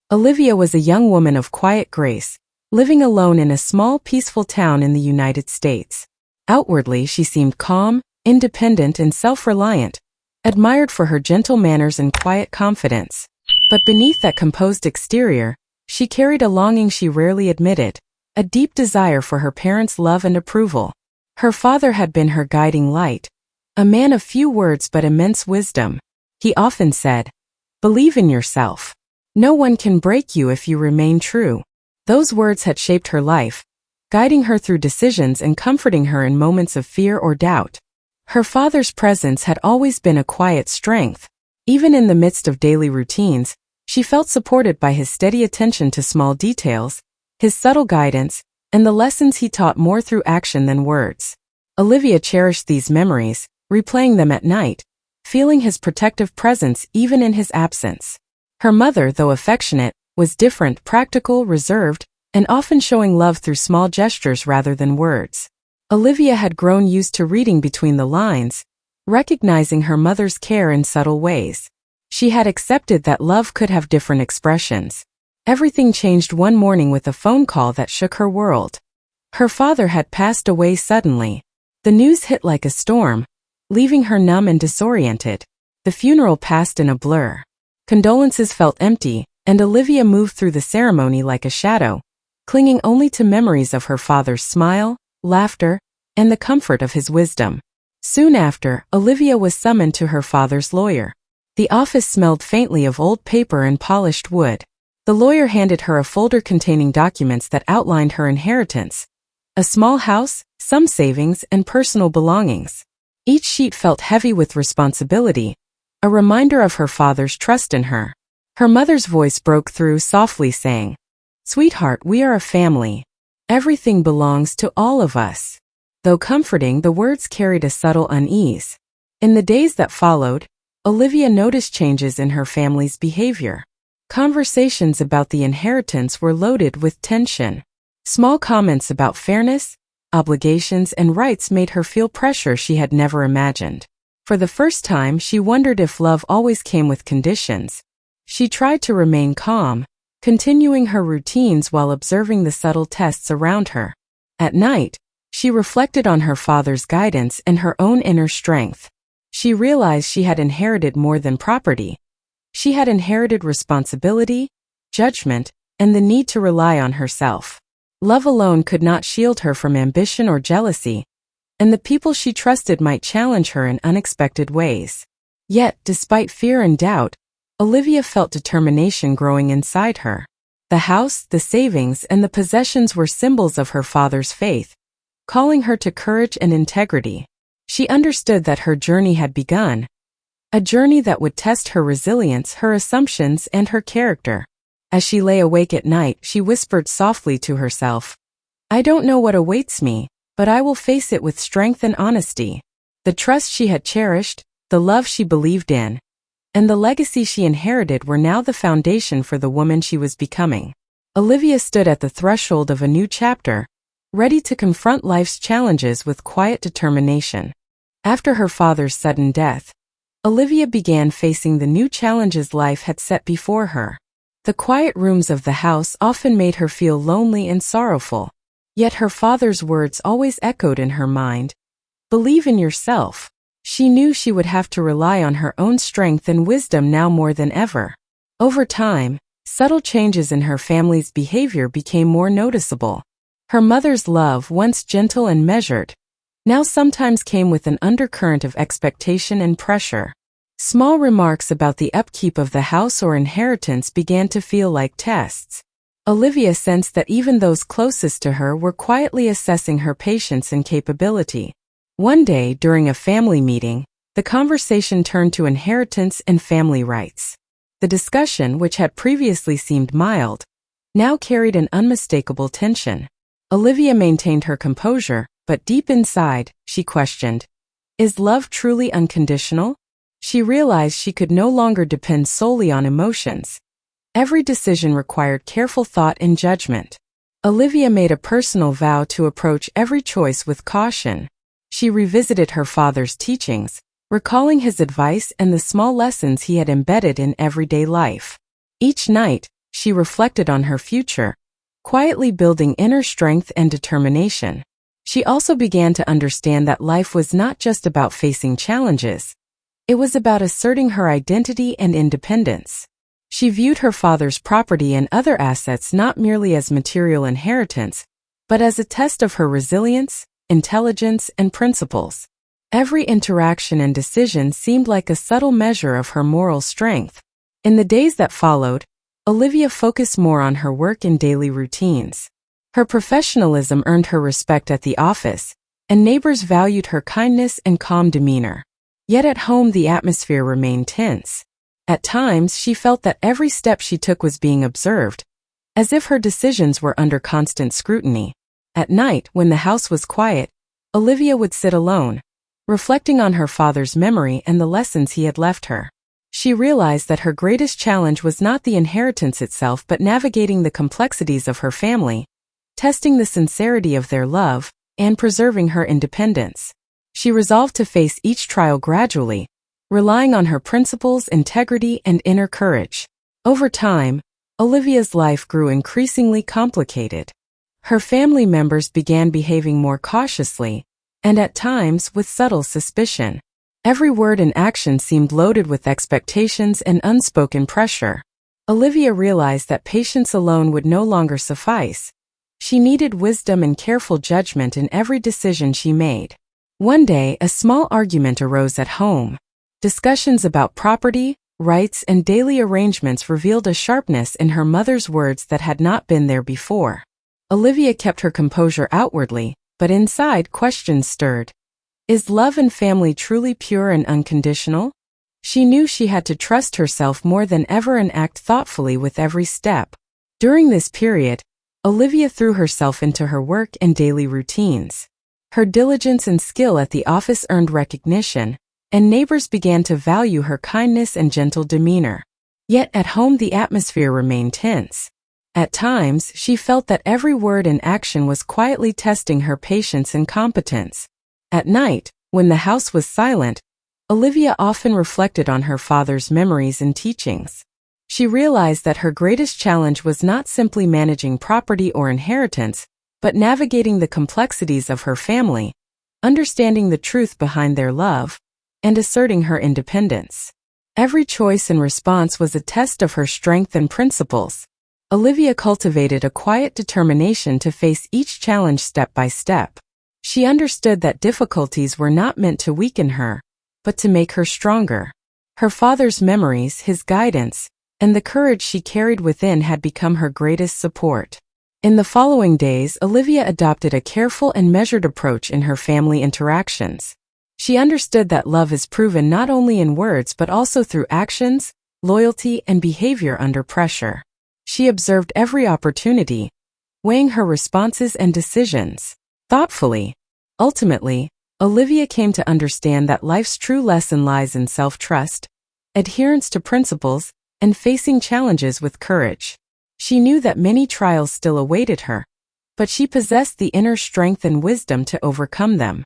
Olivia was a young woman of quiet grace, living alone in a small, peaceful town in the United States. Outwardly, she seemed calm, independent, and self-reliant, admired for her gentle manners and quiet confidence. But beneath that composed exterior, she carried a longing she rarely admitted, a deep desire for her parents' love and approval. Her father had been her guiding light, a man of few words but immense wisdom. He often said, "Believe in yourself. No one can break you if you remain true." Those words had shaped her life, guiding her through decisions and comforting her in moments of fear or doubt. Her father's presence had always been a quiet strength. Even in the midst of daily routines, she felt supported by his steady attention to small details, his subtle guidance, and the lessons he taught more through action than words. Olivia cherished these memories, replaying them at night, feeling his protective presence even in his absence. Her mother, though affectionate, was different, practical, reserved, and often showing love through small gestures rather than words. Olivia had grown used to reading between the lines, recognizing her mother's care in subtle ways. She had accepted that love could have different expressions. Everything changed one morning with a phone call that shook her world. Her father had passed away suddenly. The news hit like a storm, leaving her numb and disoriented. The funeral passed in a blur. Condolences felt empty, and Olivia moved through the ceremony like a shadow, clinging only to memories of her father's smile, laughter, and the comfort of his wisdom. Soon after, Olivia was summoned to her father's lawyer. The office smelled faintly of old paper and polished wood. The lawyer handed her a folder containing documents that outlined her inheritance: a small house, some savings, and personal belongings. Each sheet felt heavy with responsibility, a reminder of her father's trust in her. Her mother's voice broke through softly, saying, "Sweetheart, we are a family. Everything belongs to all of us." Though comforting, the words carried a subtle unease. In the days that followed, Olivia noticed changes in her family's behavior. Conversations about the inheritance were loaded with tension. Small comments about fairness, obligations, and rights made her feel pressure she had never imagined. For the first time, she wondered if love always came with conditions. She tried to remain calm, continuing her routines while observing the subtle tests around her. At night, she reflected on her father's guidance and her own inner strength. She realized she had inherited more than property. She had inherited responsibility, judgment, and the need to rely on herself. Love alone could not shield her from ambition or jealousy, and the people she trusted might challenge her in unexpected ways. Yet, despite fear and doubt, Olivia felt determination growing inside her. The house, the savings, and the possessions were symbols of her father's faith, calling her to courage and integrity. She understood that her journey had begun, a journey that would test her resilience, her assumptions, and her character. As she lay awake at night, she whispered softly to herself, "I don't know what awaits me, but I will face it with strength and honesty." The trust she had cherished, the love she believed in, and the legacy she inherited were now the foundation for the woman she was becoming. Olivia stood at the threshold of a new chapter, ready to confront life's challenges with quiet determination. After her father's sudden death, Olivia began facing the new challenges life had set before her. The quiet rooms of the house often made her feel lonely and sorrowful. Yet her father's words always echoed in her mind. "Believe in yourself." She knew she would have to rely on her own strength and wisdom now more than ever. Over time, subtle changes in her family's behavior became more noticeable. Her mother's love, once gentle and measured, now sometimes came with an undercurrent of expectation and pressure. Small remarks about the upkeep of the house or inheritance began to feel like tests. Olivia sensed that even those closest to her were quietly assessing her patience and capability. One day, during a family meeting, the conversation turned to inheritance and family rights. The discussion, which had previously seemed mild, now carried an unmistakable tension. Olivia maintained her composure, but deep inside, she questioned, "Is love truly unconditional?" She realized she could no longer depend solely on emotions. Every decision required careful thought and judgment. Olivia made a personal vow to approach every choice with caution. She revisited her father's teachings, recalling his advice and the small lessons he had embedded in everyday life. Each night, she reflected on her future, quietly building inner strength and determination. She also began to understand that life was not just about facing challenges. It was about asserting her identity and independence. She viewed her father's property and other assets not merely as material inheritance, but as a test of her resilience, intelligence, and principles. Every interaction and decision seemed like a subtle measure of her moral strength. In the days that followed, Olivia focused more on her work and daily routines. Her professionalism earned her respect at the office, and neighbors valued her kindness and calm demeanor. Yet at home the atmosphere remained tense. At times she felt that every step she took was being observed, as if her decisions were under constant scrutiny. At night, when the house was quiet, Olivia would sit alone, reflecting on her father's memory and the lessons he had left her. She realized that her greatest challenge was not the inheritance itself but navigating the complexities of her family, testing the sincerity of their love, and preserving her independence. She resolved to face each trial gradually, relying on her principles, integrity, and inner courage. Over time, Olivia's life grew increasingly complicated. Her family members began behaving more cautiously, and at times with subtle suspicion. Every word and action seemed loaded with expectations and unspoken pressure. Olivia realized that patience alone would no longer suffice. She needed wisdom and careful judgment in every decision she made. One day, a small argument arose at home. Discussions about property, rights, and daily arrangements revealed a sharpness in her mother's words that had not been there before. Olivia kept her composure outwardly, but inside questions stirred. Is love and family truly pure and unconditional? She knew she had to trust herself more than ever and act thoughtfully with every step. During this period, Olivia threw herself into her work and daily routines. Her diligence and skill at the office earned recognition, and neighbors began to value her kindness and gentle demeanor. Yet at home the atmosphere remained tense. At times, she felt that every word and action was quietly testing her patience and competence. At night, when the house was silent, Olivia often reflected on her father's memories and teachings. She realized that her greatest challenge was not simply managing property or inheritance, but navigating the complexities of her family, understanding the truth behind their love, and asserting her independence. Every choice and response was a test of her strength and principles. Olivia cultivated a quiet determination to face each challenge step by step. She understood that difficulties were not meant to weaken her, but to make her stronger. Her father's memories, his guidance, and the courage she carried within had become her greatest support. In the following days, Olivia adopted a careful and measured approach in her family interactions. She understood that love is proven not only in words but also through actions, loyalty, and behavior under pressure. She observed every opportunity, weighing her responses and decisions thoughtfully. Ultimately, Olivia came to understand that life's true lesson lies in self-trust, adherence to principles, and facing challenges with courage. She knew that many trials still awaited her, but she possessed the inner strength and wisdom to overcome them.